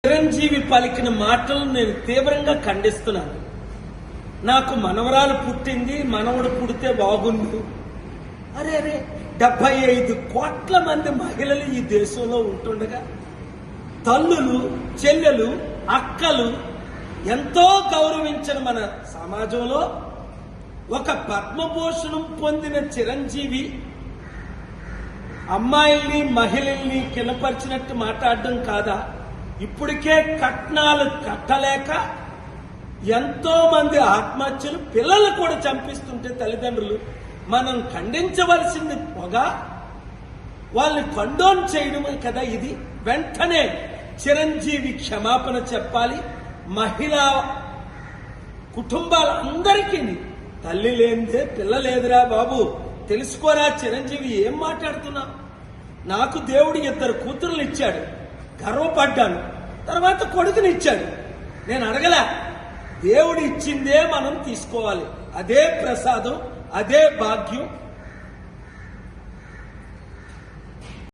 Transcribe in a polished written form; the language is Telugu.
చిరంజీవి పలికిన మాటలను నేను తీవ్రంగా ఖండిస్తున్నాను. నాకు మనవరాలు పుట్టింది, మనవడు పుడితే బాగుండు. అరే 75 కోట్ల మంది మహిళలు ఈ దేశంలో ఉంటుండగా తల్లులు, చెల్లెలు, అక్కలు ఎంతో గౌరవించిన మన సమాజంలో ఒక పద్మభూషణం పొందిన చిరంజీవి అమ్మాయిల్ని, మహిళల్ని కినపరిచినట్టు మాట్లాడడం కాదా? ఇప్పటికే కట్నాలు కట్టలేక ఎంతో మంది ఆత్మహత్యలు, పిల్లలు కూడా చంపిస్తుంటే తల్లిదండ్రులు మనం ఖండించవలసింది పొగా వాళ్ళని కండోన్ చేయడమే కదా ఇది. వెంటనే చిరంజీవి క్షమాపణ చెప్పాలి. మహిళా కుటుంబాలందరికీ తల్లి లేనిదే పిల్ల లేదురా బాబు, తెలుసుకోరా చిరంజీవి, ఏం మాట్లాడుతున్నా? నాకు దేవుడు 2 కూతుర్లు ఇచ్చాడు, గర్వపడ్డాను. తర్వాత కొడుకుని ఇచ్చాడు, నేను అడగలే. దేవుడు ఇచ్చిందే మనం తీసుకోవాలి. అదే ప్రసాదం, అదే భాగ్యం.